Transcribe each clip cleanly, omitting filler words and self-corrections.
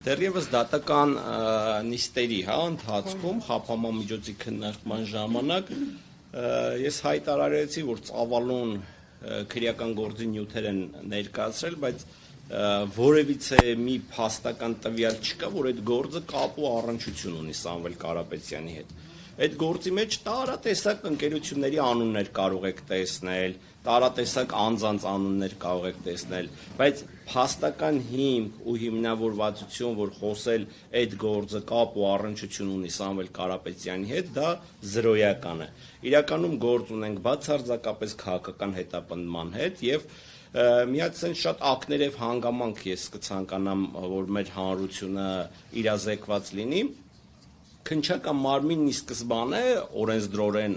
Դեռևս դատական նիստերի ընթացքում խափամամիջոցի քննարկման ժամանակ ես հայտարարեցի, որ ծավալուն քրեական գործի նյութեր են ներկայացրել, բայց որևիցե մի փաստական տվյալ չկա, որ այդ գործը կապ ու առնչություն ունի Սամվել Կարապետյանի հետ։ Այդ գործի մեջ տարատեսակ ընկերությունների անուններ կարող եք տեսնել, տարատեսակ անձանց անուններ կարող եք տեսնել, բայց փաստական հիմք ու հիմնավորվածություն, որ խոսել այդ գործը կապ ու առնչություն ունի Սամվել Կարապետյանի հետ, դա զրոյական է։ Իրականում գործ ունենք բացարձակապես քաղաքական հետապնդման հետ եւ միացեն շատ ակներև հանգամանք ես կցանկանամ, որ մեր հանրությունը իրազեկված լինի։ Քննչական մարմինն ի սկզբանե օրենսդրորեն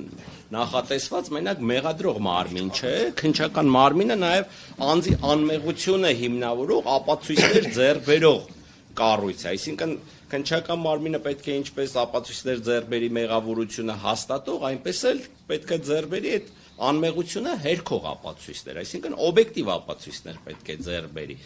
նախատեսված մենակ մեղադրող մարմին չէ, քննչական մարմինը նաև անձի անմեղությունը հիմնավորող ապացույցներ ձեռք բերող կառույց է, այսինքն քննչական մարմինը պետք է ինչպես ապացույցներ ձեռք բերի մեղավորությունը հաստատող, այնպես էլ պետք է ձեռք բերի այդ անմեղությունը հերքող ապացույցներ, այսինքն օբյեկտիվ ապացույցներ պետք է ձեռք բերի,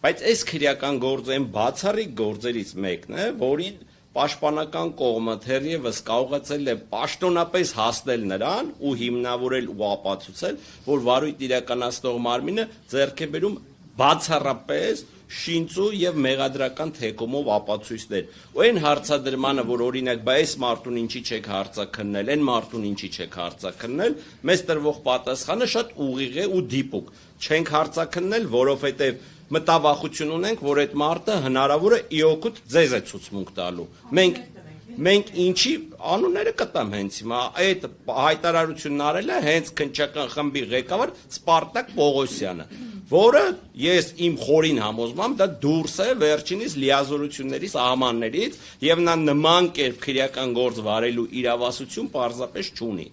բայց այս քրեական գործը այն բացառիկ գործերից մեկն է, որին Պաշտպանական կողմը թերևս կարողացել է պաշտոնապես հասնել նրան ու հիմնավորել ու ապացուցել, որ վարույթ իրականացնող մարմինը ձեռք է բերում բացառապես շինծու եւ մեղադրական թեկումով ապացույցներ։ Ու այն հարցադրմանը, որ օրինակ բա այս մարդուն ինչի չեք հարցաքննել, այն մարդուն ինչի չեք հարցաքննել, մեզ տրվող պատասխանը շատ ուղիղ է ու դիպուկ։ Չենք հարցաքննել, որովհետեւ մտավախություն ունենք, որ այդ մարդը հնարավոր է իօգուտ ձեզ է ցուցմունք տալու։ Մենք ինչի անունները կտամ հենց հիմա այդ հայտարարությունն արել է հենց քննչական խմբի ղեկավար Սպարտակ Պողոսյանը, որը ես իմ խորին համոզմամբ դա դուրս է վերջինիս լիազորությունների սահմաններից եւ նա նման կերպ քրեական գործ վարելու իրավասություն պարզապես չունի։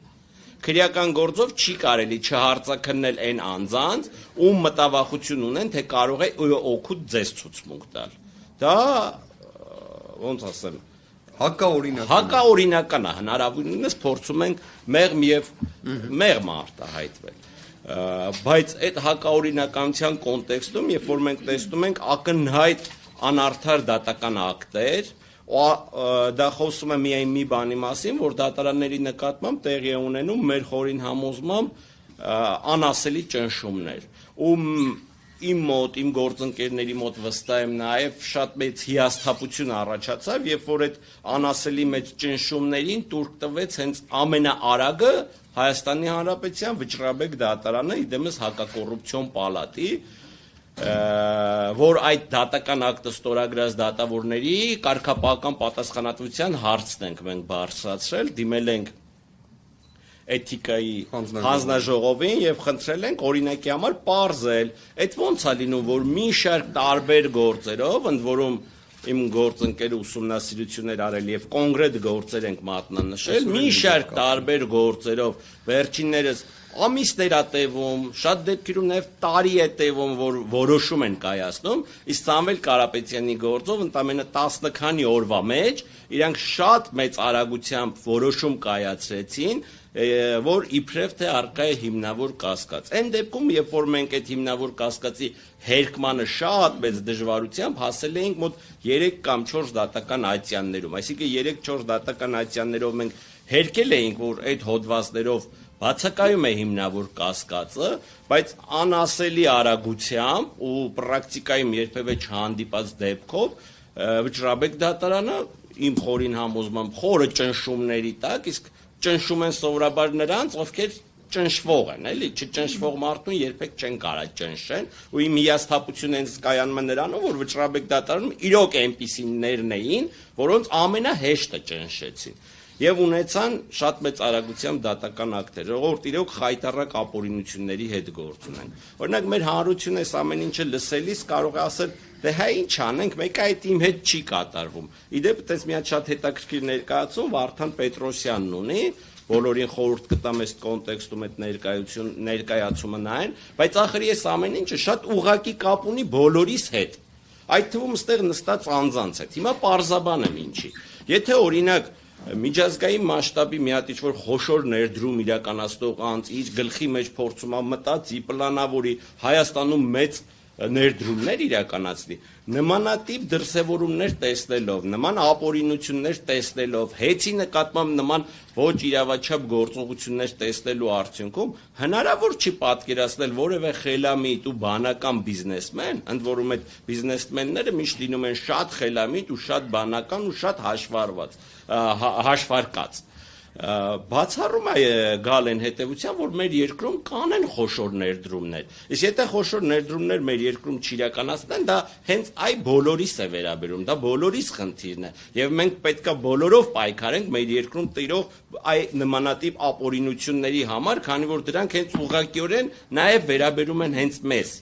Քրեական գործով չի կարելի չհարցաքննել այն անձանց, ում մտավախություն ունեն, թե կարող է օգուտ ձեզ ցուցմունք տալ։ Դա ոնց ասեմ, հակաօրինական է, հնարավորինս փորձում ենք մեղմ արտահայտվել։ Բայց այդ հակաօրինականության կոնտեքստում, երբ որ մենք տեսնում ենք ակնհայտ անարդար դատական ակտեր, դա խոսում է միայն մի բանի մասին, որ դատարանների նկատմամբ տեղի է ունենում մեր խորին համոզմամբ անասելի ճնշումներ, իմ մոտ, իմ գործընկերների մոտ վստահ եմ նաև շատ մեծ հիասթափություն առաջացավ, երբ որ այդ անասելի մեծ ճնշումներին տուրք տվեց հենց ամենաարագը Հայաստանի Հանրապետության Վճռաբեկ դատարանը, իդեմս հակակոռուպցիոն պալատի, որ այդ դատական ակտը ստորագրած դատավորների կարգապահական պատասխանատվության հարցն ենք մենք բարձրացրել, դիմել ենք էթիկայի հանձնաժողովին եւ խնդրել ենք օրինակի համար պարզել, այդ ոնց է լինում, որ մի շարք տարբեր գործերով, ընդ որում իմ գործընկերը ուսումնասիրություններ արել եւ կոնկրետ գործեր ենք մատնանշել, մի շարք տարբեր գործերով վերջիններս ամիսներ է տևում, շատ դեպքերում նաև տարի է տևում, որ որոշում են կայացնում, իսկ Սամվել Կարապետյանի գործով ընդամենը 10 քանի օրվա մեջ իրանք շատ մեծ արագությամբ որոշում կայացրեցին, որ իբրև թե առկա է հիմնավոր կասկած։ Այն դեպքում, երբ որ մենք այդ հիմնավոր կասկածի հերկմանը շատ մեծ դժվարությամբ հասել էինք մոտ 3 կամ 4 դատական ատյաններում, այսինքն 3-4 դատական ատյաններով մենք հերկել էինք, որ այդ հոդվածներով բացակայում է հիմնավոր կասկածը, բայց անասելի արագությամբ ու պրակտիկայում երբևէ չհանդիպած դեպքով Վճռաբեկ դատարանը իմ խորին համոզմամբ խորը ճնշումների տակ, իսկ ճնշում են սովորաբար նրանց, ովքեր ճնշվող են, էլի, չճնշվող մարդուն երբեք չեն կարա ճնշեն, ու իմ հիասթափությունը հենց կայանում է նրանով, որ Վճռաբեկ դատարանում իրոք այնպիսիներն էին, որոնց ամենահեշտը ճնշեցին։ Եվ ունեցան շատ մեծ արագությամբ դատական ակտեր, ժողովուրդ իրոք խայտառակ ապօրինությունների հետ գործ ունենք։ Օրինակ մեր հանրությունը այս ամեն ինչը լսելիս կարող է ասել, դե հա ինչ անենք, մեկը այդ իմ հետ չի կատարվում։ Իդեպ այդպես մի հատ շատ հետաքրքիր ներկայացում Վարդան Պետրոսյանն ունի, բոլորին խորհուրդ կտամ այս կոնտեքստում այդ ներկայացումը նայեն, բայց ախր այս ամեն ինչը շատ ուղղակի կապ ունի բոլորիս հետ։ Այդ թվում ստեղ նստած անձանց հետ։ Հիմա պարզաբան եմ ինչի։ Եթե օրինակ միջազգային մասշտաբի մի հատ ինչ-որ խոշոր ներդրում իրականացնող անձ իր գլխի մեջ փորձում է մտածի, պլանավորի, Հայաստանում մեծ ներդրումներ իրականացնի, նմանատիպ դրսևորումներ տեսնելով, նման ապօրինություններ տեսնելով, հեծի նկատմամբ նման ոչ իրավաչափ գործողություններ տեսնելու արդյունքում հնարավոր չի պատկերացնել որևէ խելամիտ ու բանական բիզնեսմեն, ընդ որում այդ բիզնեսմենները միշտ լինում են շատ խելամիտ ու շատ բանական ու շատ հաշվարկած բացառում է գալ են հետևության, որ մեր երկրում կան են խոշոր ներդրումներ, իսկ եթե խոշոր ներդրումներ մեր երկրում չիրականացնեն, դա հենց այ բոլորիս է վերաբերում, դա բոլորիս խնդիրն է, եւ մենք պետքա բոլորով պայքարենք մեր երկրում տիրող այ նմանատիպ ապօրինությունների համար, քանի որ դրանք հենց ուղղակիորեն նաեւ վերաբերում են հենց մեզ